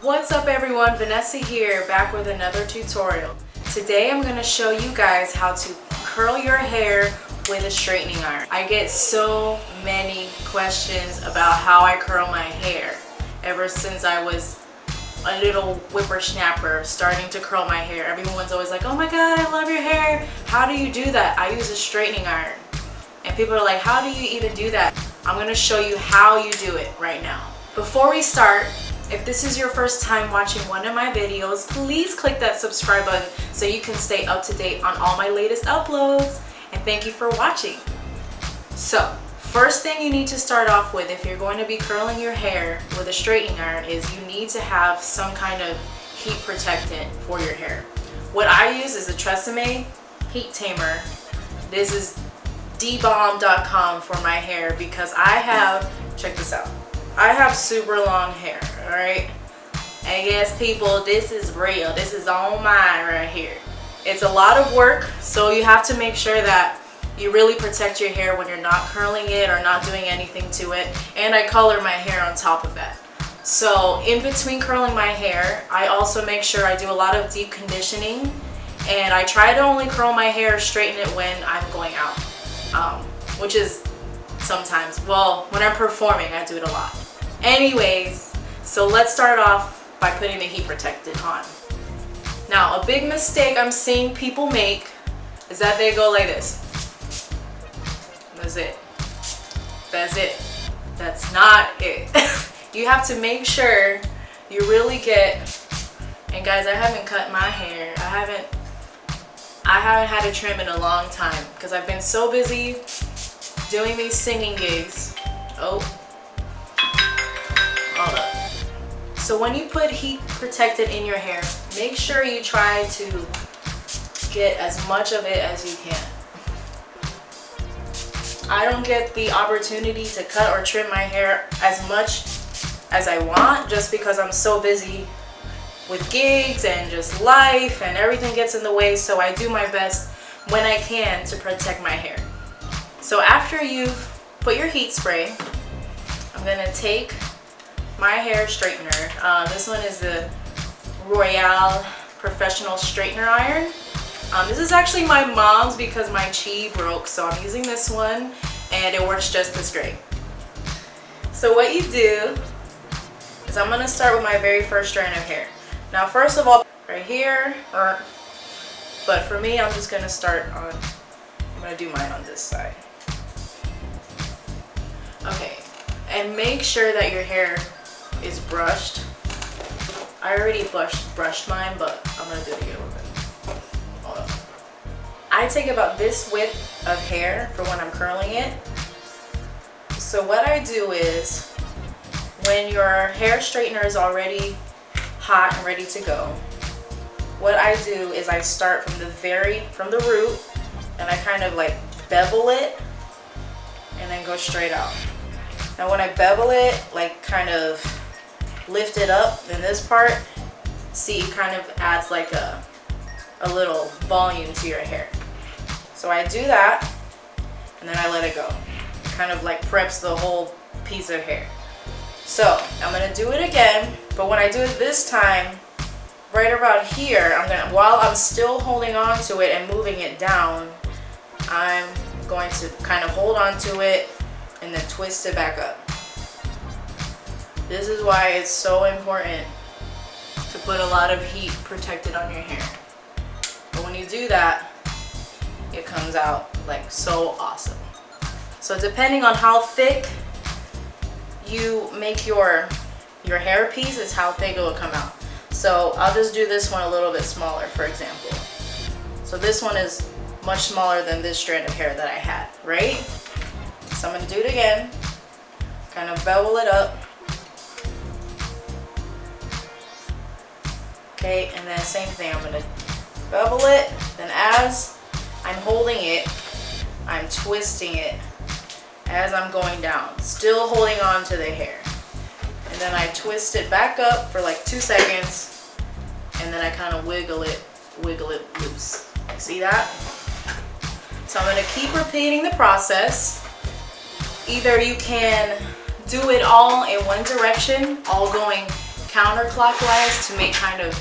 What's up everyone, Vanessa here, back with another tutorial. Today I'm going to show you guys how to curl your hair with a straightening iron. I get so many questions about how I curl my hair ever since I was a little whippersnapper starting to curl my hair. Everyone's always like, oh my god, I love your hair. How do you do that? I use a straightening iron. And people are like, how do you even do that? I'm going to show you how you do it right now. Before we start, if this is your first time watching one of my videos, please click that subscribe button so you can stay up to date on all my latest uploads. And thank you for watching. So, first thing you need to start off with if you're going to be curling your hair with a straightening iron is you need to have some kind of heat protectant for your hair. What I use is a TRESemme Heat Tamer. This is dbomb.com for my hair because I have, check this out, I have super long hair, alright? And yes people, this is real. This is all mine right here. It's a lot of work, so you have to make sure that you really protect your hair when you're not curling it or not doing anything to it. And I color my hair on top of that. So in between curling my hair, I also make sure I do a lot of deep conditioning. And I try to only curl my hair, straighten it when I'm going out. Which is sometimes, well, when I'm performing, I do it a lot. Anyways, so let's start off by putting the heat protectant on. Now, a big mistake I'm seeing people make is that they go like this. That's it. That's it. That's not it. You have to make sure you really get, and guys, I haven't cut my hair. I haven't had a trim in a long time because I've been so busy doing these singing gigs. Oh, hold up. So when you put heat protectant in your hair, make sure you try to get as much of it as you can. I don't get the opportunity to cut or trim my hair as much as I want just because I'm so busy with gigs and just life, and everything gets in the way, so I do my best when I can to protect my hair. So after you've put your heat spray, I'm gonna take my hair straightener. This one is the Royale professional straightener iron. This is actually my mom's because my chi broke, so I'm using this one and it works just as great. So what you do is I'm gonna start with my very first strand of hair. Now first of all, right here, but for me I'm just gonna start on, I'm gonna do mine on this side. Okay, and make sure that your hair is brushed. I already brushed mine, but I'm gonna do it again real quick. Hold on. I take about this width of hair for when I'm curling it. So what I do is, when your hair straightener is already hot and ready to go, what I do is I start from the root, and I kind of like bevel it and then go straight out. Now when I bevel it, like kind of lift it up in this part, see, it kind of adds like a little volume to your hair. So I do that and then I let it go. It kind of like preps the whole piece of hair. So I'm gonna do it again, but when I do it this time, right about here, while I'm still holding on to it and moving it down, I'm going to kind of hold on to it and then twist it back up. This is why it's so important to put a lot of heat protected on your hair. But when you do that, it comes out like so awesome. So depending on how thick you make your hair piece is how thick it will come out. So I'll just do this one a little bit smaller, for example. So this one is much smaller than this strand of hair that I had, right? So I'm gonna do it again, kind of bevel it up. Okay, and then same thing, I'm gonna bevel it, then as I'm holding it, I'm twisting it as I'm going down, still holding on to the hair. And then I twist it back up for like 2 seconds, and then I kind of wiggle it loose. See that? So I'm gonna keep repeating the process. Either you can do it all in one direction, all going counterclockwise to make kind of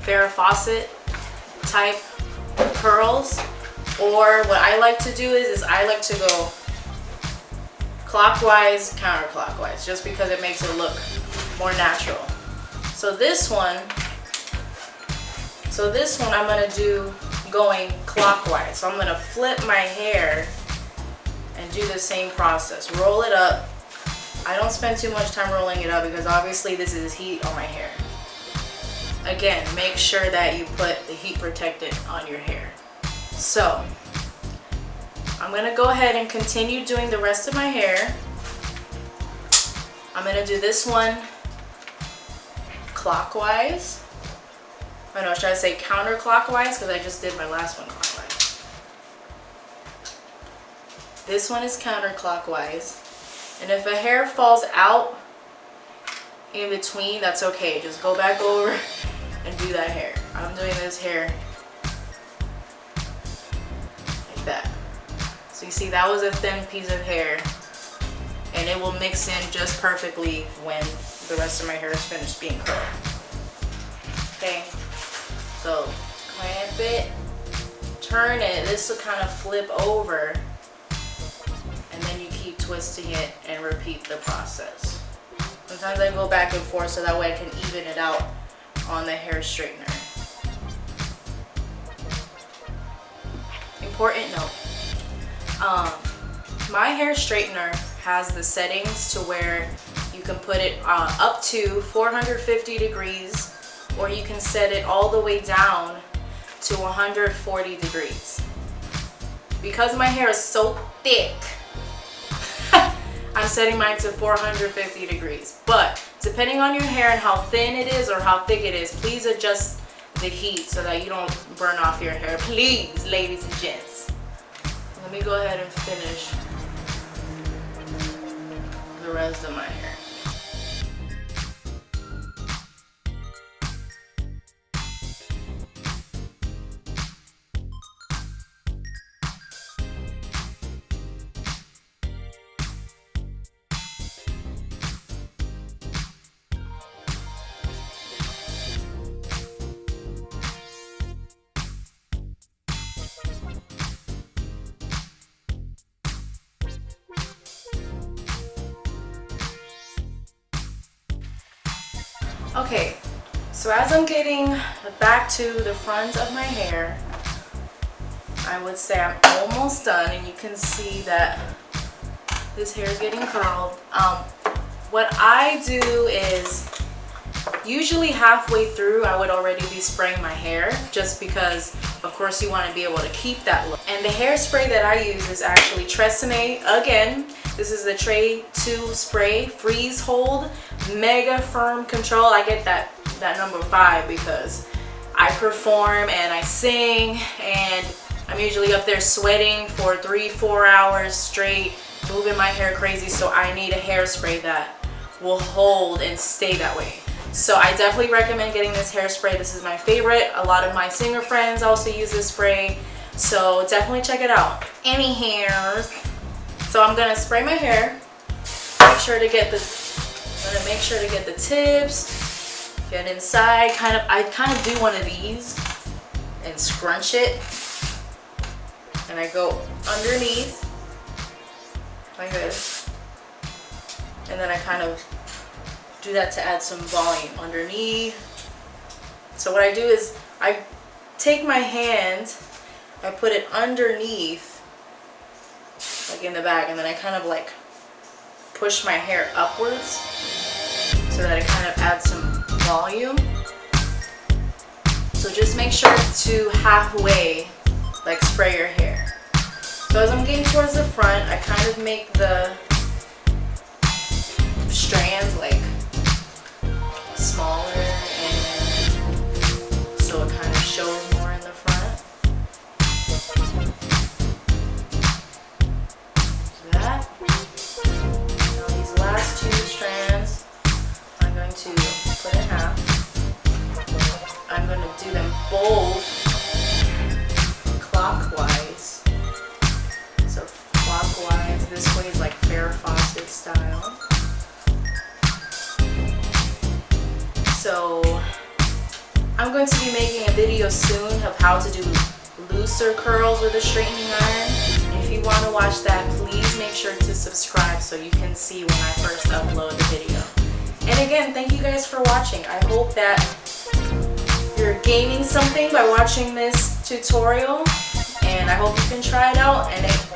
Farrah Fawcett type curls, or what I like to do is I like to go clockwise, counterclockwise, just because it makes it look more natural. So this one I'm gonna do going clockwise. So I'm gonna flip my hair and do the same process. Roll it up. I don't spend too much time rolling it up because obviously this is heat on my hair. Again, make sure that you put the heat protectant on your hair. So I'm gonna go ahead and continue doing the rest of my hair. I'm gonna do this one clockwise. Oh no, should I say counterclockwise? Because I just did my last one clockwise. This one is counterclockwise. And if a hair falls out in between, that's okay. Just go back over and do that hair. I'm doing this hair like that. So you see, that was a thin piece of hair, and it will mix in just perfectly when the rest of my hair is finished being curled. Okay, so clamp it, turn it. This will kind of flip over, and then you keep twisting it and repeat the process. Sometimes I go back and forth so that way I can even it out on the hair straightener. Important note. My hair straightener has the settings to where you can put it up to 450 degrees, or you can set it all the way down to 140 degrees. Because my hair is so thick, I'm setting mine to 450 degrees. But depending on your hair and how thin it is or how thick it is, please adjust the heat so that you don't burn off your hair. Please, ladies and gents. Let me go ahead and finish the rest of my hair. Okay, so as I'm getting back to the front of my hair, I would say I'm almost done, and you can see that this hair is getting curled. What I do is usually halfway through I would already be spraying my hair, just because of course you want to be able to keep that look. And the hairspray that I use is actually TRESemme. Again, this is the Tray2 spray, freeze hold, mega firm control. I get that number 5 because I perform and I sing, and I'm usually up there sweating for 3-4 hours straight, moving my hair crazy. So I need a hairspray that will hold and stay that way. So I definitely recommend getting this hairspray. This is my favorite. A lot of my singer friends also use this spray, so definitely check it out. Any hairs. So I'm gonna spray my hair. Make sure to get the tips, get inside. I kind of do one of these and scrunch it, and I go underneath like this, and then I kind of do that to add some volume underneath. So what I do is I take my hand, I put it underneath, like in the back, and then I kind of like push my hair upwards so that it kind of adds some volume. So just make sure to halfway like spray your hair. So as I'm getting towards the front, I kind of make the strands like smaller, and so it kind of shows more in the front. That. Now these last 2 strands, I'm going to put in half. I'm going to do them both clockwise. So clockwise, this way is like Farrah Fawcett style. I'm going to be making a video soon of how to do looser curls with a straightening iron. And if you want to watch that, please make sure to subscribe so you can see when I first upload the video. And again, thank you guys for watching. I hope that you're gaining something by watching this tutorial, and I hope you can try it out and it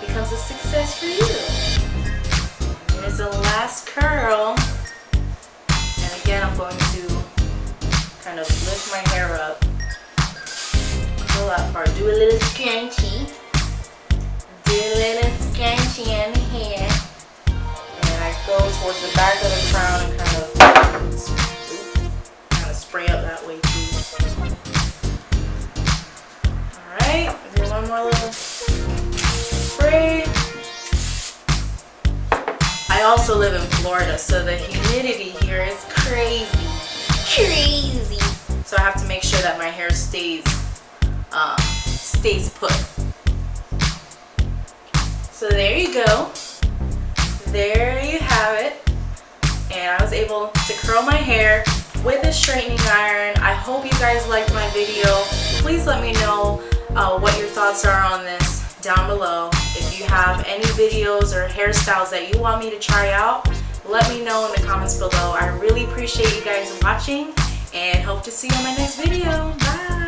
becomes a success for you. Here's the last curl, and again I'm going to kind of lift my hair up, pull that part, do a little scrunchie, in the hair, and I go towards the back of the crown and kind of spray up that way too. Alright, do one more little spray. I also live in Florida, so the humidity here is crazy. So I have to make sure that my hair stays put. So there you go. There you have it. And I was able to curl my hair with a straightening iron. I hope you guys liked my video. Please let me know what your thoughts are on this down below. If you have any videos or hairstyles that you want me to try out, let me know in the comments below. I really appreciate you guys watching and hope to see you in my next video. Bye!